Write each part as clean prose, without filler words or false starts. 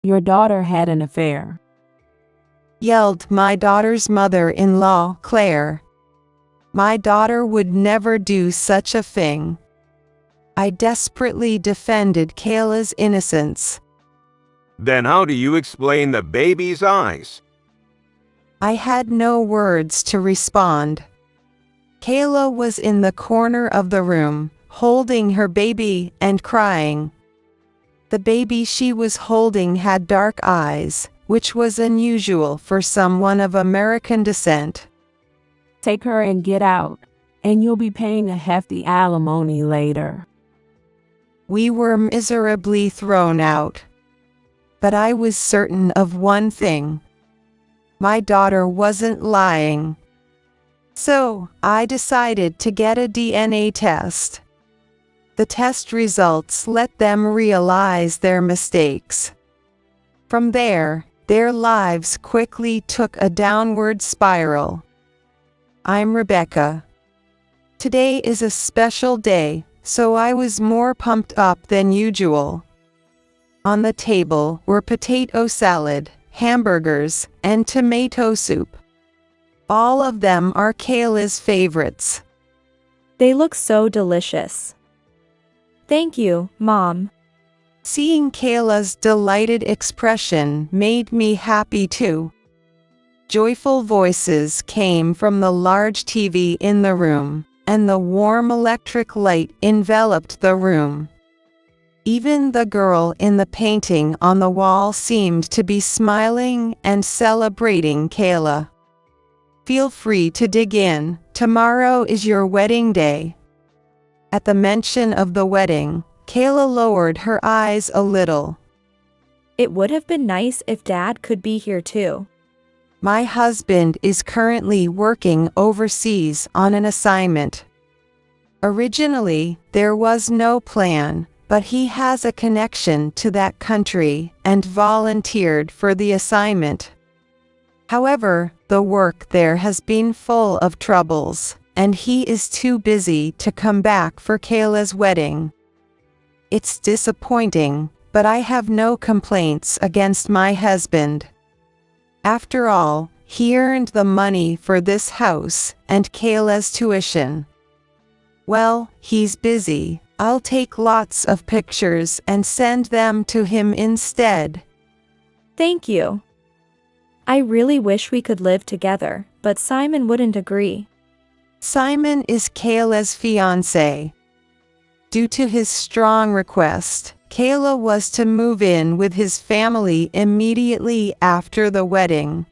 Your daughter had an affair, yelled my daughter's mother-in-law, Claire. My daughter would never do such a thing. I desperately defended Kayla's innocence. Then how do you explain the baby's eyes? I had no words to respond. Kayla was in the corner of the room, holding her baby and crying. The baby she was holding had dark eyes, which was unusual for someone of American descent. take her and get out, and you'll be paying a hefty alimony later. We were miserably thrown out. But I was certain of one thing. My daughter wasn't lying. So, I decided to get a DNA test. The test results let them realize their mistakes. From there, their lives quickly took a downward spiral. I'm Rebecca. Today is a special day, so I was more pumped up than usual. On the table were potato salad, hamburgers, and tomato soup. All of them are Kayla's favorites. They look so delicious. Thank you, Mom. Seeing Kayla's delighted expression made me happy too. Joyful voices came from the large TV in the room, and the warm electric light enveloped the room. Even the girl in the painting on the wall seemed to be smiling and celebrating Kayla. Feel free to dig in. Tomorrow is your wedding day. At the mention of the wedding, Kayla lowered her eyes a little. It would have been nice if Dad could be here too. My husband is currently working overseas on an assignment. Originally, there was no plan, but he has a connection to that country and volunteered for the assignment. However, the work there has been full of troubles, and he is too busy to come back for Kayla's wedding. It's disappointing, but I have no complaints against my husband. After all, he earned the money for this house and Kayla's tuition. Well, he's busy. I'll take lots of pictures and send them to him instead. Thank you. I really wish we could live together, but Simon wouldn't agree. Simon is Kayla's fiancé. Due to his strong request, Kayla was to move in with his family immediately after the wedding.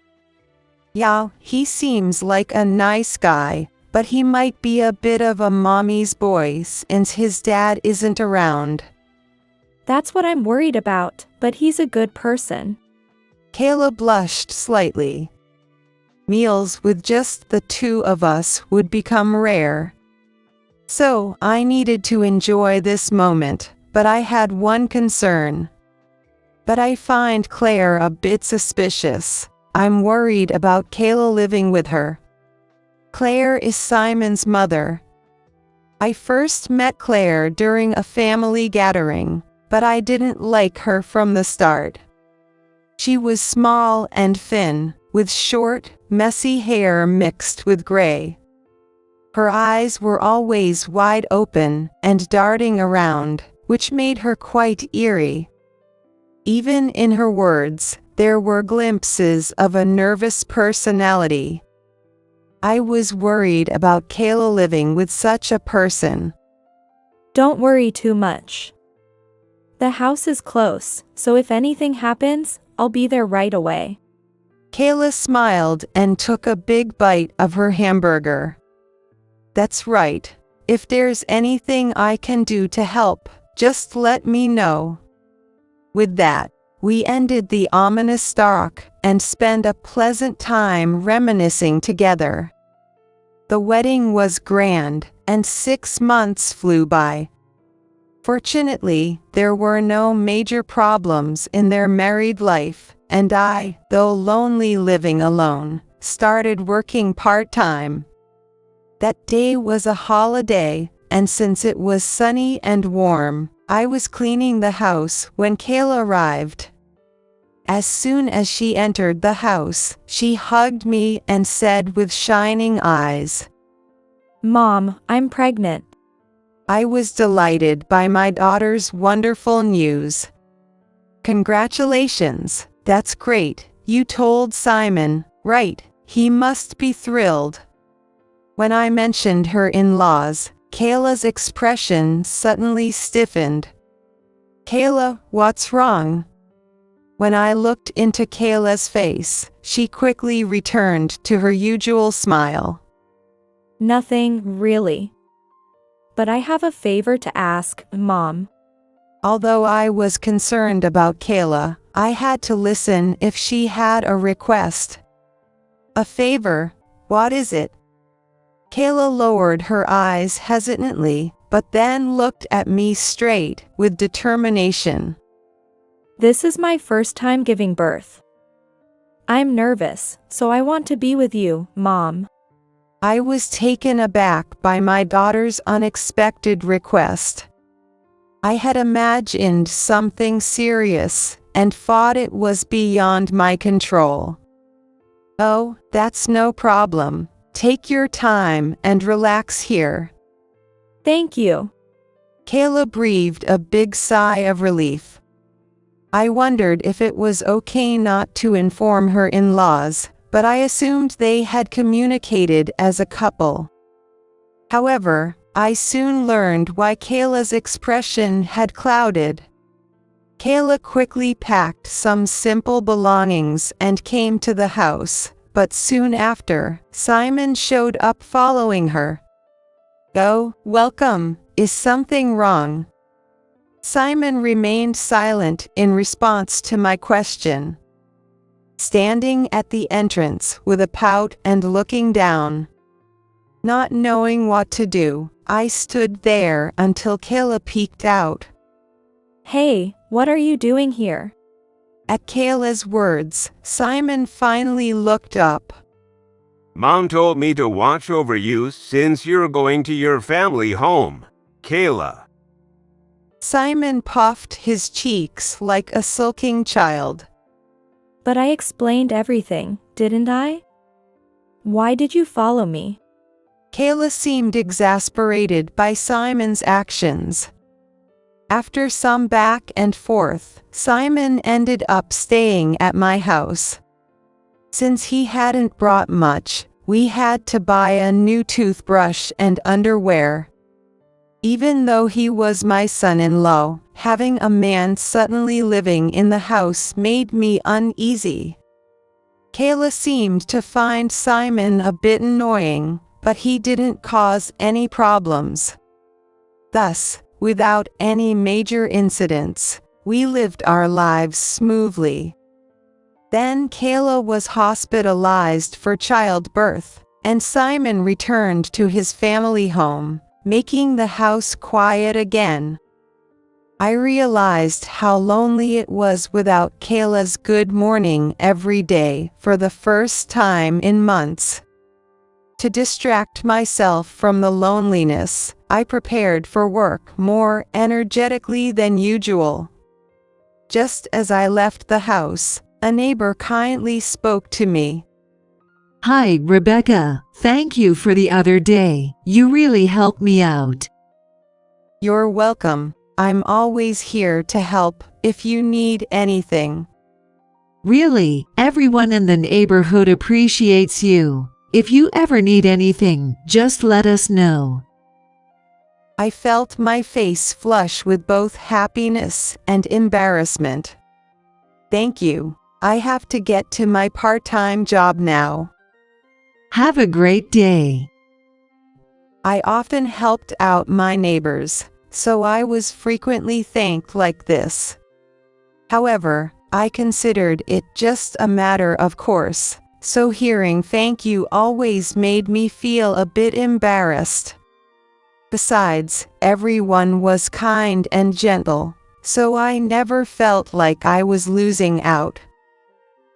Yeah, he seems like a nice guy, but he might be a bit of a mommy's boy since his dad isn't around. That's what I'm worried about, but he's a good person. Kayla blushed slightly. Meals with just the two of us would become rare. So, I needed to enjoy this moment, but I had one concern. But I find Claire a bit suspicious. I'm worried about Kayla living with her. Claire is Simon's mother. I first met Claire during a family gathering, but I didn't like her from the start. She was small and thin, with short, messy hair mixed with gray. Her eyes were always wide open and darting around, which made her quite eerie. Even in her words, there were glimpses of a nervous personality. I was worried about Kayla living with such a person. Don't worry too much. The house is close, so if anything happens, I'll be there right away. Kayla smiled and took a big bite of her hamburger. That's right. If there's anything I can do to help, just let me know. With that, we ended the ominous talk and spent a pleasant time reminiscing together. The wedding was grand, and 6 months flew by. Fortunately, there were no major problems in their married life, and I, though lonely living alone, started working part-time. That day was a holiday, and since it was sunny and warm, I was cleaning the house when Kayla arrived. As soon as she entered the house, she hugged me and said with shining eyes, Mom, I'm pregnant. I was delighted by my daughter's wonderful news. Congratulations, that's great. You told Simon, right? He must be thrilled. When I mentioned her in-laws, Kayla's expression suddenly stiffened. Kayla, what's wrong? When I looked into Kayla's face, she quickly returned to her usual smile. Nothing, really. But I have a favor to ask, Mom. Although I was concerned about Kayla, I had to listen if she had a request. A favor? What is it? Kayla lowered her eyes hesitantly, but then looked at me straight, with determination. This is my first time giving birth. I'm nervous, so I want to be with you, Mom. I was taken aback by my daughter's unexpected request. I had imagined something serious, and thought it was beyond my control. Oh, that's no problem. Take your time and relax here. Thank you. Kayla breathed a big sigh of relief. I wondered if it was okay not to inform her in-laws, but I assumed they had communicated as a couple. However, I soon learned why Kayla's expression had clouded. Kayla quickly packed some simple belongings and came to the house, but soon after, Simon showed up following her. Oh, welcome. Is something wrong? Simon remained silent in response to my question. Standing at the entrance with a pout and looking down. Not knowing what to do, I stood there until Kayla peeked out. Hey, what are you doing here? At Kayla's words, Simon finally looked up. Mom told me to watch over you since you're going to your family home, Kayla. Simon puffed his cheeks like a sulking child. But I explained everything, didn't I? Why did you follow me? Kayla seemed exasperated by Simon's actions. After some back and forth, Simon ended up staying at my house. Since he hadn't brought much, we had to buy a new toothbrush and underwear. Even though he was my son-in-law, having a man suddenly living in the house made me uneasy. Kayla seemed to find Simon a bit annoying, but he didn't cause any problems. Thus, without any major incidents, we lived our lives smoothly. Then Kayla was hospitalized for childbirth, and Simon returned to his family home, making the house quiet again. I realized how lonely it was without Kayla's good morning every day for the first time in months. To distract myself from the loneliness, I prepared for work more energetically than usual. Just as I left the house, a neighbor kindly spoke to me. Hi, Rebecca. Thank you for the other day. You really helped me out. You're welcome. I'm always here to help if you need anything. Really, everyone in the neighborhood appreciates you. If you ever need anything, just let us know. I felt my face flush with both happiness and embarrassment. Thank you. I have to get to my part-time job now. Have a great day. I often helped out my neighbors, so I was frequently thanked like this. However, I considered it just a matter of course, so hearing thank you always made me feel a bit embarrassed. Besides, everyone was kind and gentle, so I never felt like I was losing out.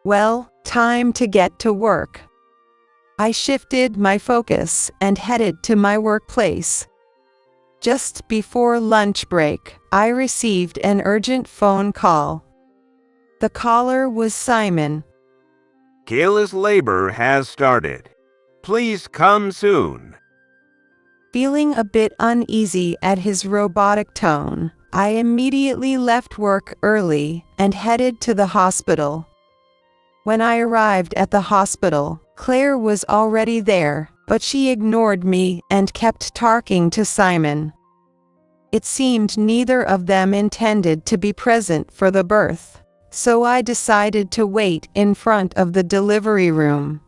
Well, time to get to work. I shifted my focus and headed to my workplace. Just before lunch break, I received an urgent phone call. The caller was Simon. Kayla's labor has started. Please come soon. Feeling a bit uneasy at his robotic tone, I immediately left work early and headed to the hospital. When I arrived at the hospital, Claire was already there, but she ignored me and kept talking to Simon. It seemed neither of them intended to be present for the birth, so I decided to wait in front of the delivery room.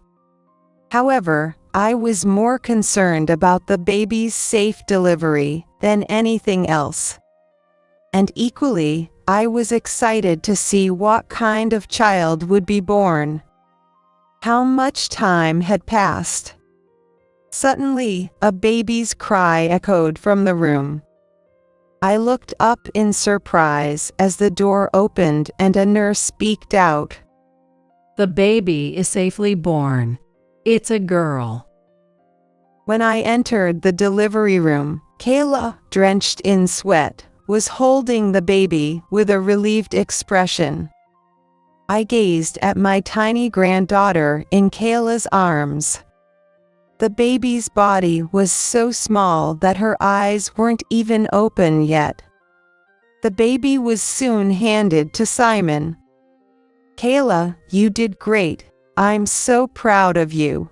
However, I was more concerned about the baby's safe delivery than anything else. And equally, I was excited to see what kind of child would be born. How much time had passed? Suddenly, a baby's cry echoed from the room. I looked up in surprise as the door opened and a nurse speaked out. The baby is safely born. It's a girl. When I entered the delivery room, Kayla, drenched in sweat, was holding the baby with a relieved expression. I gazed at my tiny granddaughter in Kayla's arms. The baby's body was so small that her eyes weren't even open yet. The baby was soon handed to Simon. "Kayla, you did great. I'm so proud of you."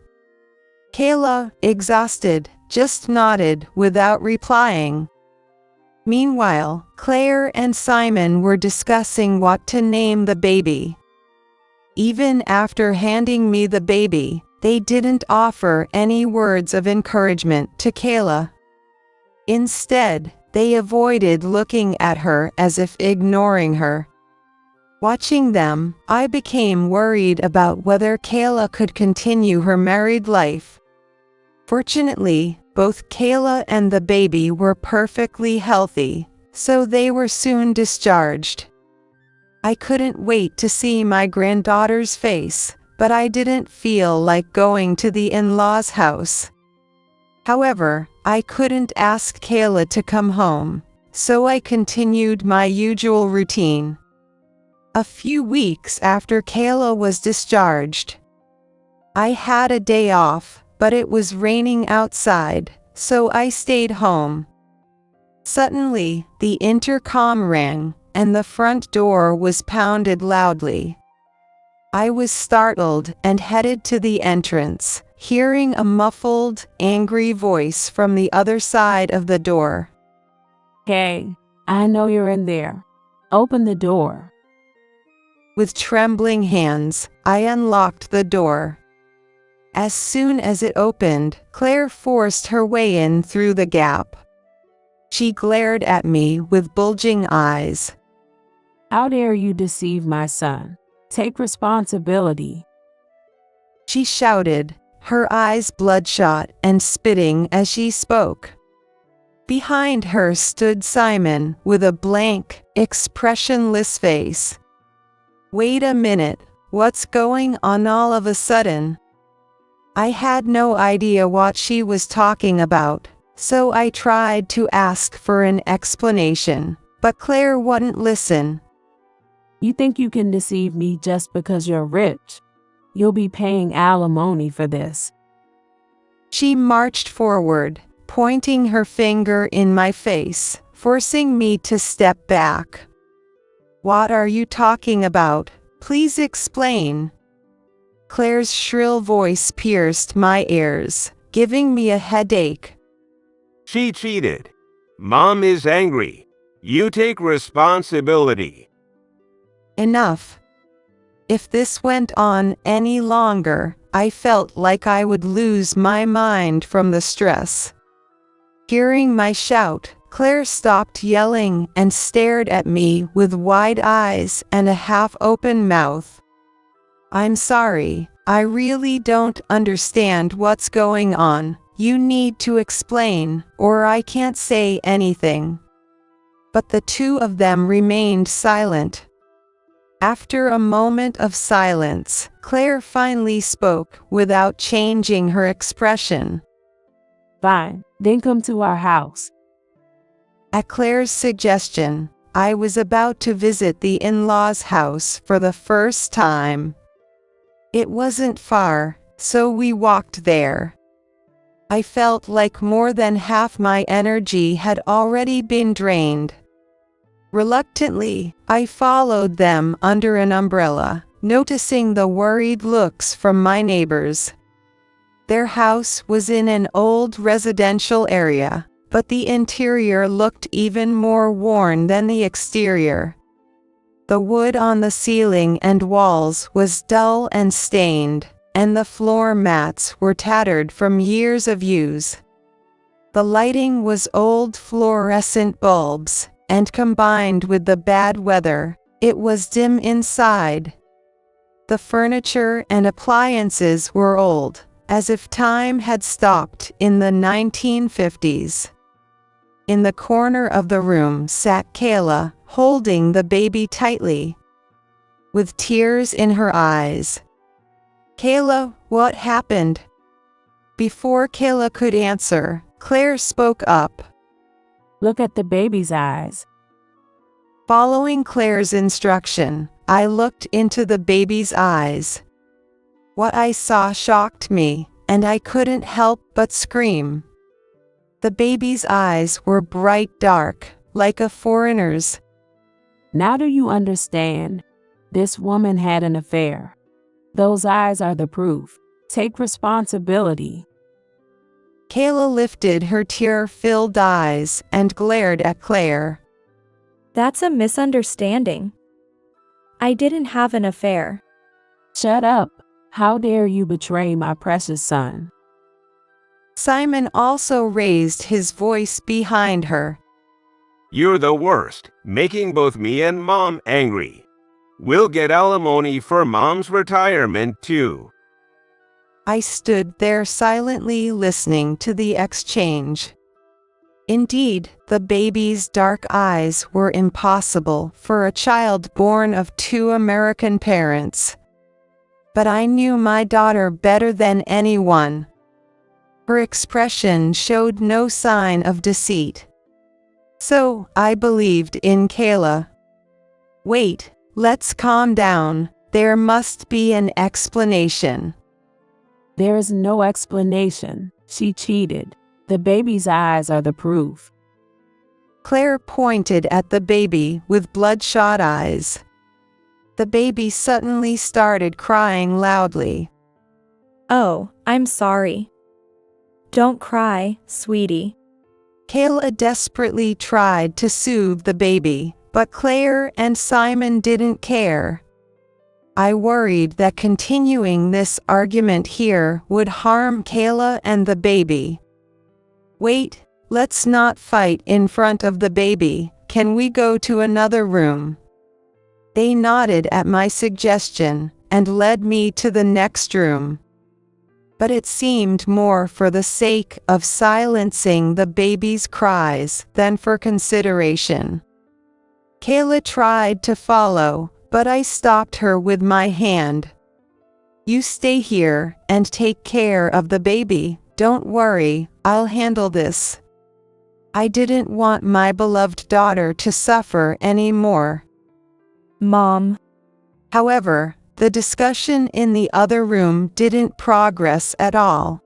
Kayla, exhausted, just nodded without replying. Meanwhile, Claire and Simon were discussing what to name the baby. Even after handing me the baby, they didn't offer any words of encouragement to Kayla. Instead, they avoided looking at her as if ignoring her. Watching them, I became worried about whether Kayla could continue her married life. Fortunately, both Kayla and the baby were perfectly healthy, so they were soon discharged. I couldn't wait to see my granddaughter's face, but I didn't feel like going to the in-laws' house. However, I couldn't ask Kayla to come home, so I continued my usual routine. A few weeks after Kayla was discharged, I had a day off, but it was raining outside, so I stayed home. Suddenly, the intercom rang, and the front door was pounded loudly. I was startled and headed to the entrance, hearing a muffled, angry voice from the other side of the door. "Hey, I know you're in there. Open the door." With trembling hands, I unlocked the door. As soon as it opened, Claire forced her way in through the gap. She glared at me with bulging eyes. "How dare you deceive my son? Take responsibility." She shouted, her eyes bloodshot and spitting as she spoke. Behind her stood Simon with a blank, expressionless face. "Wait a minute, what's going on all of a sudden?" I had no idea what she was talking about, so I tried to ask for an explanation, but Claire wouldn't listen. "You think you can deceive me just because you're rich? You'll be paying alimony for this." She marched forward, pointing her finger in my face, forcing me to step back. "What are you talking about? Please explain." Claire's shrill voice pierced my ears, giving me a headache. She cheated. Mom is angry. You take responsibility. Enough. If this went on any longer, I felt like I would lose my mind from the stress. Hearing my shout, Claire stopped yelling and stared at me with wide eyes and a half-open mouth. "I'm sorry, I really don't understand what's going on. You need to explain, or I can't say anything." But the two of them remained silent. After a moment of silence, Claire finally spoke without changing her expression. "Fine, then come to our house." At Claire's suggestion, I was about to visit the in-laws' house for the first time. It wasn't far, so we walked there. I felt like more than half my energy had already been drained. Reluctantly, I followed them under an umbrella, noticing the worried looks from my neighbors. Their house was in an old residential area, but the interior looked even more worn than the exterior. The wood on the ceiling and walls was dull and stained, and the floor mats were tattered from years of use. The lighting was old fluorescent bulbs, and combined with the bad weather, it was dim inside. The furniture and appliances were old, as if time had stopped in the 1950s. In the corner of the room sat Kayla, holding the baby tightly, with tears in her eyes. "Kayla, what happened?" Before Kayla could answer, Claire spoke up. Look at the baby's eyes. Following Claire's instruction, I looked into the baby's eyes. What I saw shocked me, and I couldn't help but scream. The baby's eyes were bright dark, like a foreigner's. Now do you understand? This woman had an affair. Those eyes are the proof. Take responsibility. Kayla lifted her tear-filled eyes and glared at Claire. That's a misunderstanding. I didn't have an affair. Shut up. How dare you betray my precious son? Simon also raised his voice behind her. You're the worst, making both me and Mom angry. We'll get alimony for Mom's retirement too. I stood there silently listening to the exchange. Indeed, the baby's dark eyes were impossible for a child born of two American parents. But I knew my daughter better than anyone. Her expression showed no sign of deceit. So, I believed in Kayla. Wait, let's calm down. There must be an explanation. There is no explanation. She cheated. The baby's eyes are the proof. Claire pointed at the baby with bloodshot eyes. The baby suddenly started crying loudly. Oh, I'm sorry. Don't cry, sweetie. Kayla desperately tried to soothe the baby, but Claire and Simon didn't care. I worried that continuing this argument here would harm Kayla and the baby. Wait, let's not fight in front of the baby. Can we go to another room? They nodded at my suggestion and led me to the next room. But it seemed more for the sake of silencing the baby's cries than for consideration. Kayla tried to follow, but I stopped her with my hand. You stay here and take care of the baby. Don't worry, I'll handle this. I didn't want my beloved daughter to suffer anymore. Mom. However, the discussion in the other room didn't progress at all.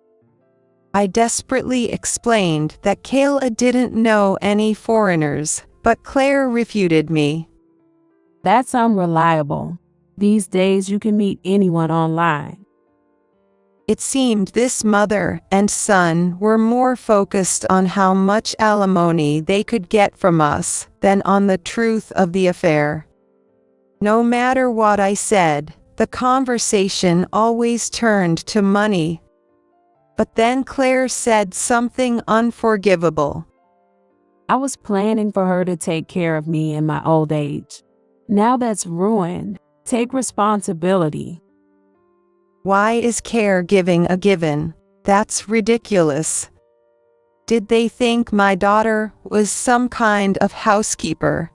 I desperately explained that Kayla didn't know any foreigners, but Claire refuted me. That's unreliable. These days you can meet anyone online. It seemed this mother and son were more focused on how much alimony they could get from us than on the truth of the affair. No matter what I said, the conversation always turned to money. But then Claire said something unforgivable. I was planning for her to take care of me in my old age. Now that's ruined. Take responsibility. Why is caregiving a given? That's ridiculous. Did they think my daughter was some kind of housekeeper?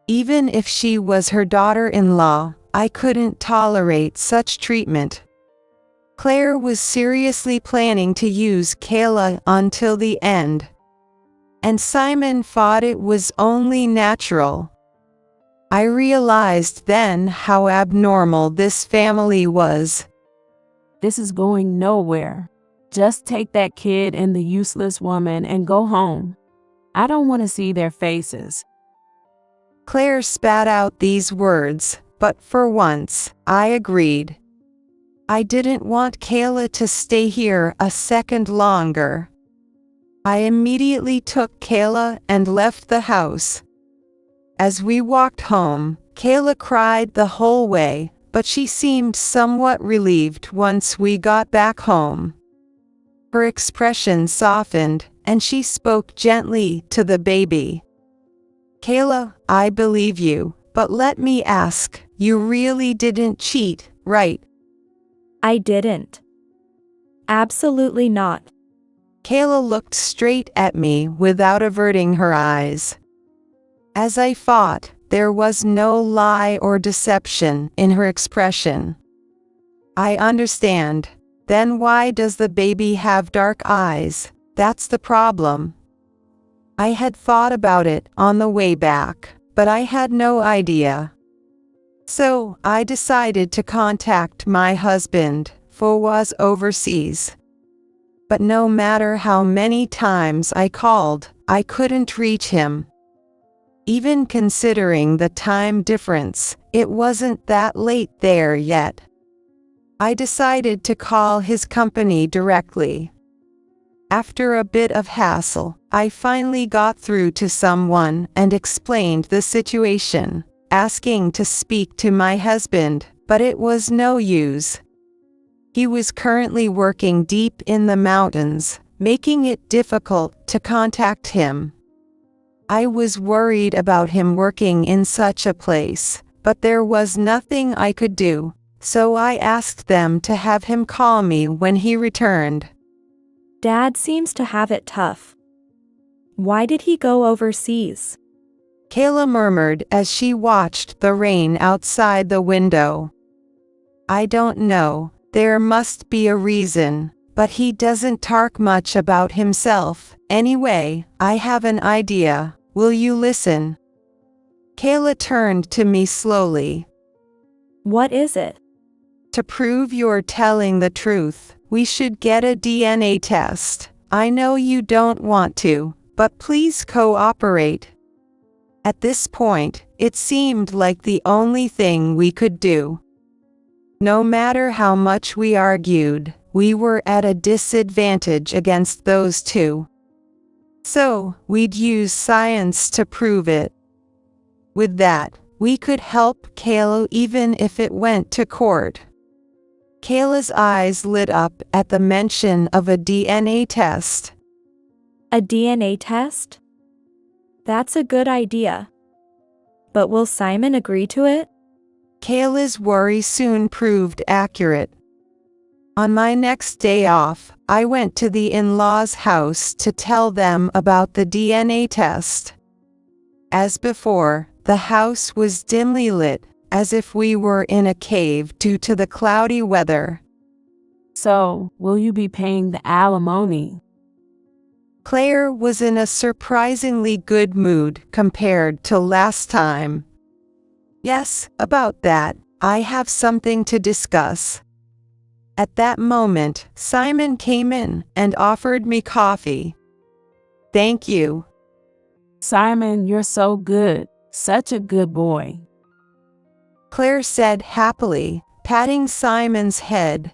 Even if she was her daughter-in-law, I couldn't tolerate such treatment. Claire was seriously planning to use Kayla until the end. and Simon thought it was only natural. I realized then how abnormal this family was. This is going nowhere. Just take that kid and the useless woman and go home. I don't want to see their faces. Claire spat out these words, but for once, I agreed. I didn't want Kayla to stay here a second longer. I immediately took Kayla and left the house. As we walked home, Kayla cried the whole way, but she seemed somewhat relieved once we got back home. Her expression softened, and she spoke gently to the baby. Kayla, I believe you, but let me ask, you really didn't cheat, right? I didn't. Absolutely not. Kayla looked straight at me without averting her eyes. As I thought, there was no lie or deception in her expression. I understand. Then why does the baby have dark eyes? That's the problem. I had thought about it on the way back, but I had no idea. So, I decided to contact my husband, who was overseas. But no matter how many times I called, I couldn't reach him. Even considering the time difference, it wasn't that late there yet. I decided to call his company directly. After a bit of hassle, I finally got through to someone and explained the situation, asking to speak to my husband, but it was no use. He was currently working deep in the mountains, making it difficult to contact him. I was worried about him working in such a place, but there was nothing I could do, so I asked them to have him call me when he returned. Dad seems to have it tough. Why did he go overseas? Kayla murmured as she watched the rain outside the window. I don't know, there must be a reason, but he doesn't talk much about himself. Anyway, I have an idea. Will you listen? Kayla turned to me slowly. What is it? To prove you're telling the truth, we should get a DNA test. I know you don't want to, but please cooperate. At this point, it seemed like the only thing we could do. No matter how much we argued, we were at a disadvantage against those two. So, we'd use science to prove it. With that, we could help Kayla even if it went to court. Kayla's eyes lit up at the mention of a DNA test. A DNA test? That's a good idea. But will Simon agree to it? Kayla's worry soon proved accurate. On my next day off, I went to the in-laws' house to tell them about the DNA test. As before, the house was dimly lit, as if we were in a cave due to the cloudy weather. So, will you be paying the alimony? Claire was in a surprisingly good mood compared to last time. Yes, about that, I have something to discuss. At that moment, Simon came in and offered me coffee. Thank you. Simon, you're so good. Such a good boy. Claire said happily, patting Simon's head.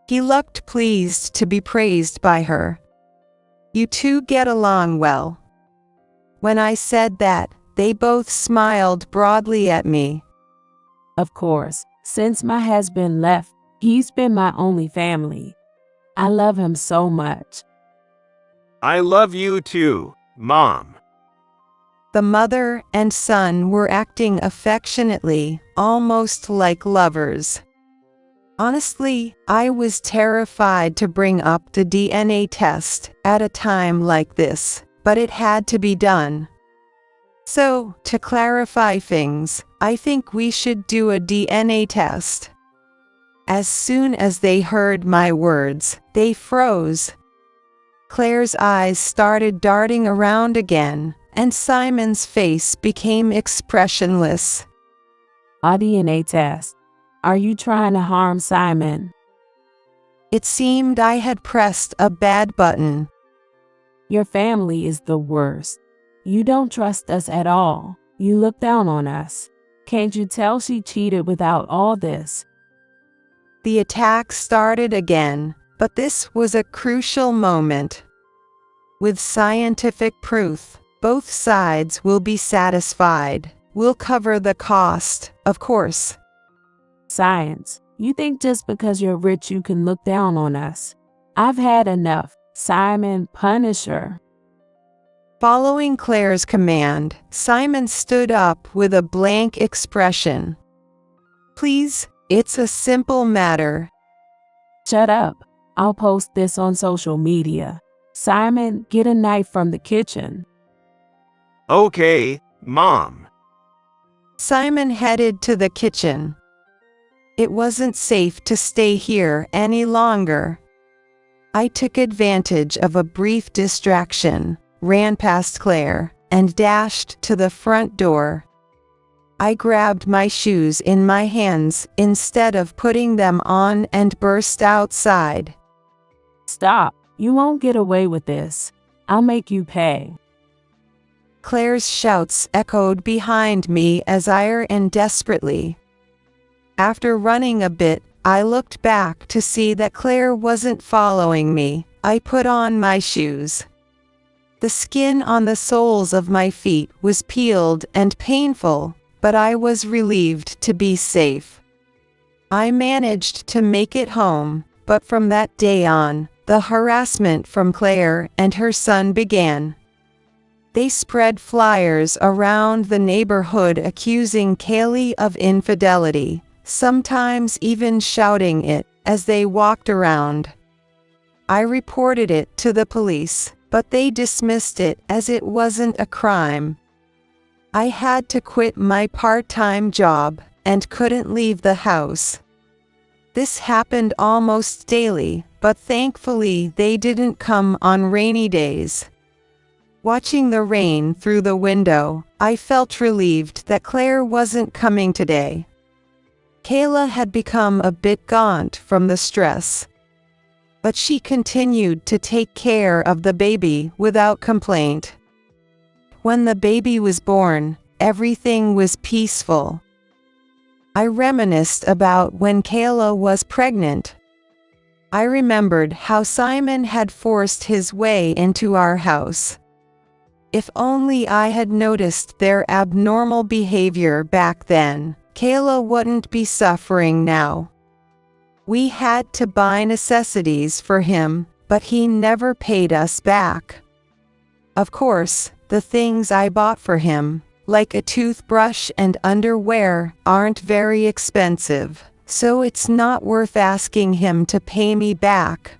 He looked pleased to be praised by her. You two get along well. When I said that, they both smiled broadly at me. Of course, since my husband left, he's been my only family. I love him so much. I love you too, Mom. The mother and son were acting affectionately, almost like lovers. Honestly, I was terrified to bring up the DNA test at a time like this, but it had to be done. So, to clarify things, I think we should do a DNA test. As soon as they heard my words, they froze. Claire's eyes started darting around again, and Simon's face became expressionless. A DNA test. Are you trying to harm Simon? It seemed I had pressed a bad button. Your family is the worst. You don't trust us at all. You look down on us. Can't you tell she cheated without all this? The attack started again, but this was a crucial moment. With scientific proof, both sides will be satisfied. We'll cover the cost, of course. Science. You think just because you're rich you can look down on us? I've had enough. Simon, punish her. Following Claire's command, Simon stood up with a blank expression. Please, it's a simple matter. Shut up. I'll post this on social media. Simon, get a knife from the kitchen. Okay, Mom. Simon headed to the kitchen. It wasn't safe to stay here any longer. I took advantage of a brief distraction, ran past Claire, and dashed to the front door. I grabbed my shoes in my hands instead of putting them on and burst outside. Stop. You won't get away with this. I'll make you pay. Claire's shouts echoed behind me as I ran desperately. After running a bit, I looked back to see that Claire wasn't following me. I put on my shoes. The skin on the soles of my feet was peeled and painful, but I was relieved to be safe. I managed to make it home, but from that day on, the harassment from Claire and her son began. They spread flyers around the neighborhood accusing Kaylee of infidelity, sometimes even shouting it as they walked around. I reported it to the police, but they dismissed it as it wasn't a crime. I had to quit my part-time job and couldn't leave the house. This happened almost daily, but thankfully they didn't come on rainy days. Watching the rain through the window, I felt relieved that Claire wasn't coming today. Kayla had become a bit gaunt from the stress, but she continued to take care of the baby without complaint. When the baby was born, everything was peaceful. I reminisced about when Kayla was pregnant. I remembered how Simon had forced his way into our house. If only I had noticed their abnormal behavior back then, Kayla wouldn't be suffering now. We had to buy necessities for him, but he never paid us back. Of course, the things I bought for him, like a toothbrush and underwear, aren't very expensive, so it's not worth asking him to pay me back.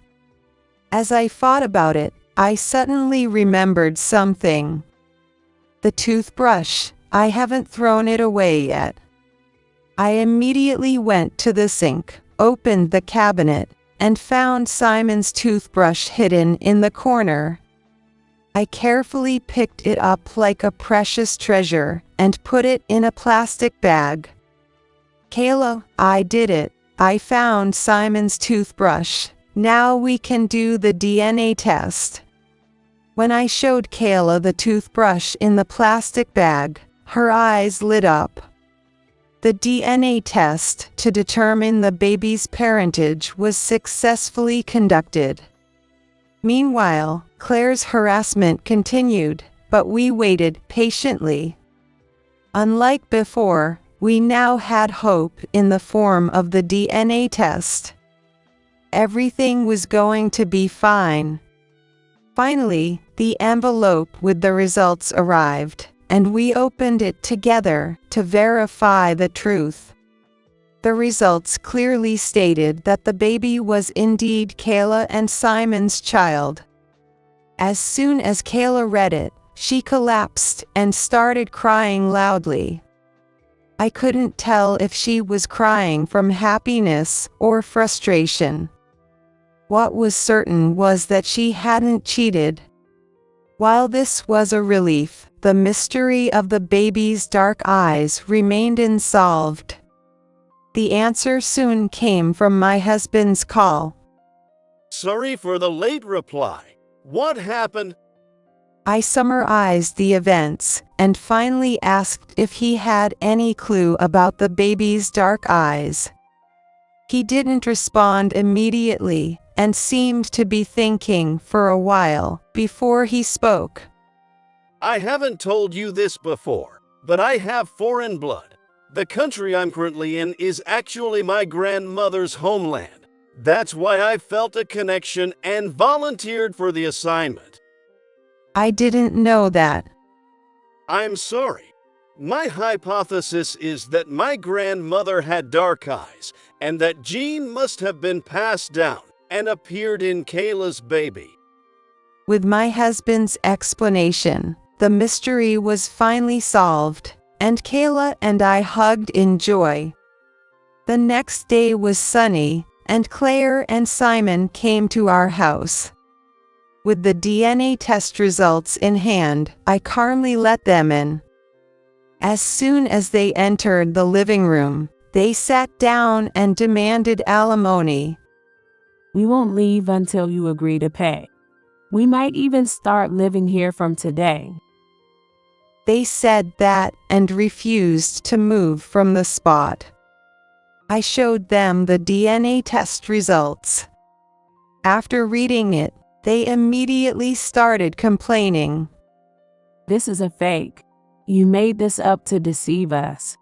As I thought about it, I suddenly remembered something. The toothbrush, I haven't thrown it away yet. I immediately went to the sink, opened the cabinet, and found Simon's toothbrush hidden in the corner. I carefully picked it up like a precious treasure and put it in a plastic bag. Kayla, I did it. I found Simon's toothbrush. Now we can do the DNA test. When I showed Kayla the toothbrush in the plastic bag, her eyes lit up. The DNA test to determine the baby's parentage was successfully conducted. Meanwhile, Claire's harassment continued, but we waited patiently. Unlike before, we now had hope in the form of the DNA test. Everything was going to be fine. Finally, the envelope with the results arrived, and we opened it together to verify the truth. The results clearly stated that the baby was indeed Kayla and Simon's child. As soon as Kayla read it, she collapsed and started crying loudly. I couldn't tell if she was crying from happiness or frustration. What was certain was that she hadn't cheated. While this was a relief, the mystery of the baby's dark eyes remained unsolved. The answer soon came from my husband's call. Sorry for the late reply. What happened? I summarized the events and finally asked if he had any clue about the baby's dark eyes. He didn't respond immediately and seemed to be thinking for a while before he spoke. I haven't told you this before, but I have foreign blood. The country I'm currently in is actually my grandmother's homeland. That's why I felt a connection and volunteered for the assignment. I didn't know that. I'm sorry. My hypothesis is that my grandmother had dark eyes, and that gene must have been passed down and appeared in Kayla's baby. With my husband's explanation, the mystery was finally solved, and Kayla and I hugged in joy. The next day was sunny, and Claire and Simon came to our house. With the DNA test results in hand, I calmly let them in. As soon as they entered the living room, they sat down and demanded alimony. We won't leave until you agree to pay. We might even start living here from today. They said that and refused to move from the spot. I showed them the DNA test results. After reading it, they immediately started complaining. This is a fake. You made this up to deceive us.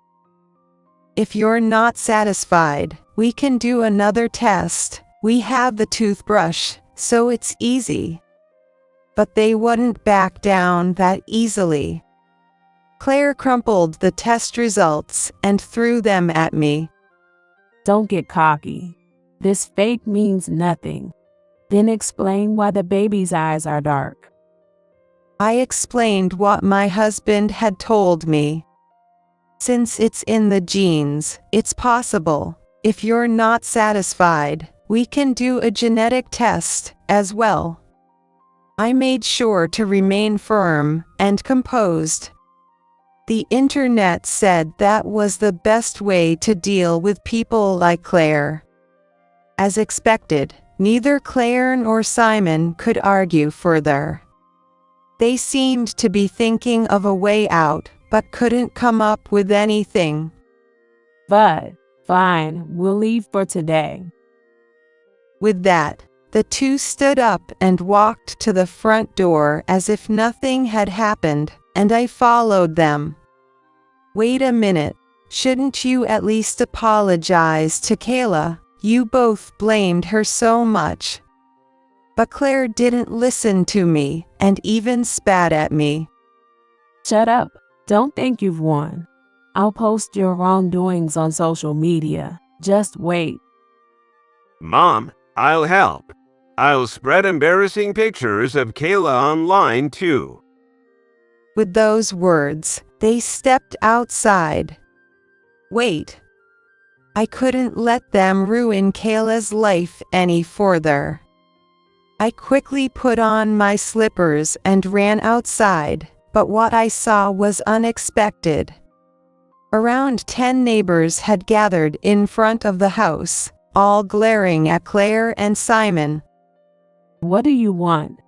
If you're not satisfied, we can do another test. We have the toothbrush, so it's easy. But they wouldn't back down that easily. Claire crumpled the test results and threw them at me. Don't get cocky. This fake means nothing. Then explain why the baby's eyes are dark. I explained what my husband had told me. Since it's in the genes, it's possible. If you're not satisfied, we can do a genetic test as well. I made sure to remain firm and composed. The internet said that was the best way to deal with people like Claire. As expected, neither Claire nor Simon could argue further. They seemed to be thinking of a way out, but couldn't come up with anything. But, fine, we'll leave for today. With that, the two stood up and walked to the front door as if nothing had happened, and I followed them. Wait a minute, shouldn't you at least apologize to Kayla? You both blamed her so much. But Claire didn't listen to me and even spat at me. Shut up. Don't think you've won. I'll post your wrongdoings on social media. Just wait. Mom, I'll help. I'll spread embarrassing pictures of Kayla online too. With those words, they stepped outside. Wait. I couldn't let them ruin Kayla's life any further. I quickly put on my slippers and ran outside, but what I saw was unexpected. Around 10 neighbors had gathered in front of the house, all glaring at Claire and Simon. What do you want?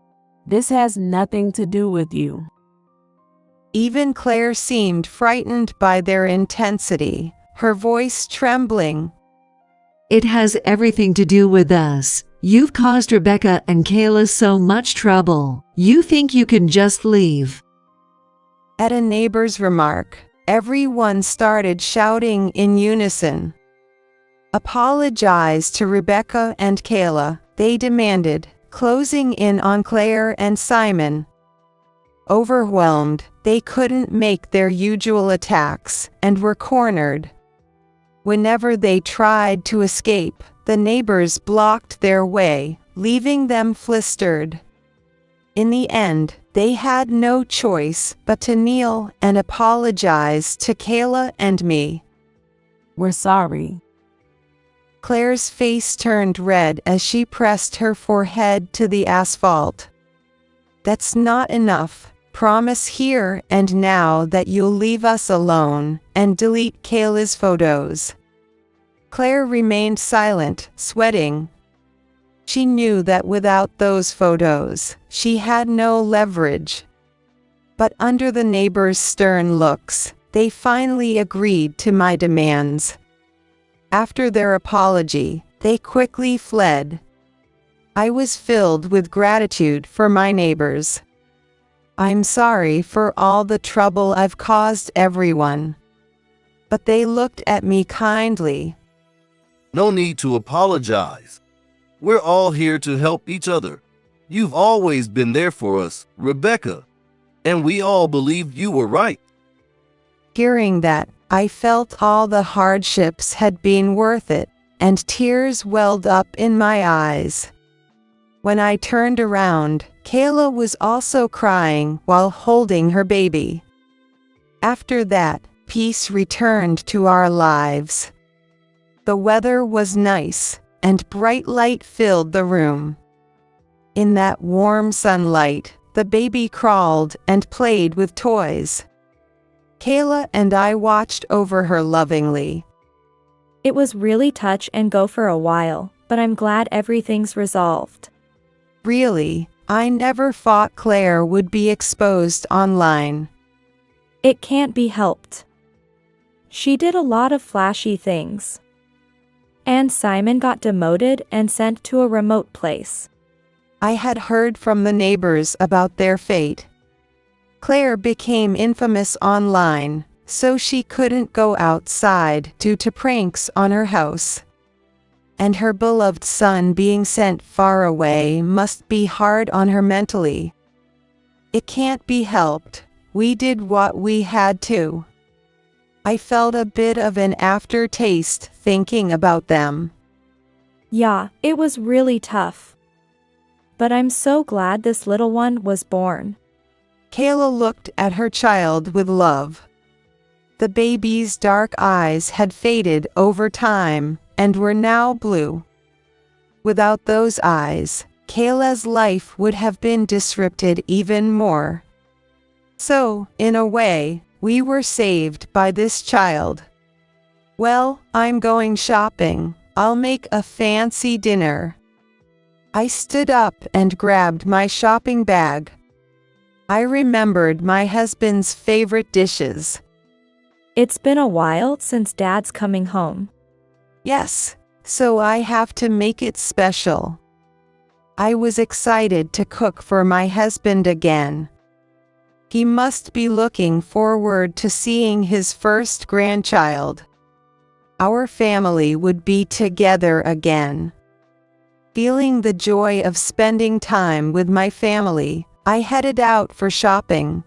This has nothing to do with you. Even Claire seemed frightened by their intensity, her voice trembling. It has everything to do with us. You've caused Rebecca and Kayla so much trouble. You think you can just leave. At a neighbor's remark, everyone started shouting in unison. Apologize to Rebecca and Kayla, they demanded, closing in on Claire and Simon. Overwhelmed, they couldn't make their usual attacks and were cornered. Whenever they tried to escape, the neighbors blocked their way, leaving them flustered. In the end, they had no choice but to kneel and apologize to Kayla and me. We're sorry. Claire's face turned red as she pressed her forehead to the asphalt. That's not enough. Promise here and now that you'll leave us alone and delete Kayla's photos. Claire remained silent, sweating. She knew that without those photos, she had no leverage. But under the neighbors' stern looks, they finally agreed to my demands. After their apology, they quickly fled. I was filled with gratitude for my neighbors. I'm sorry for all the trouble I've caused everyone. But they looked at me kindly. No need to apologize. We're all here to help each other. You've always been there for us, Rebecca. And we all believed you were right. Hearing that, I felt all the hardships had been worth it, and tears welled up in my eyes. When I turned around, Kayla was also crying while holding her baby. After that, peace returned to our lives. The weather was nice, and bright light filled the room. In that warm sunlight, the baby crawled and played with toys. Kayla and I watched over her lovingly. It was really touch and go for a while, but I'm glad everything's resolved. Really, I never thought Claire would be exposed online. It can't be helped. She did a lot of flashy things. And Simon got demoted and sent to a remote place. I had heard from the neighbors about their fate. Claire became infamous online, so she couldn't go outside due to pranks on her house. And her beloved son being sent far away must be hard on her mentally. It can't be helped. We did what we had to. I felt a bit of an aftertaste thinking about them. Yeah, it was really tough. But I'm so glad this little one was born. Kayla looked at her child with love. The baby's dark eyes had faded over time and were now blue. Without those eyes, Kayla's life would have been disrupted even more. So, in a way, we were saved by this child. Well, I'm going shopping. I'll make a fancy dinner. I stood up and grabbed my shopping bag. I remembered my husband's favorite dishes. It's been a while since Dad's coming home. Yes, so I have to make it special. I was excited to cook for my husband again. He must be looking forward to seeing his first grandchild. Our family would be together again. Feeling the joy of spending time with my family, I headed out for shopping.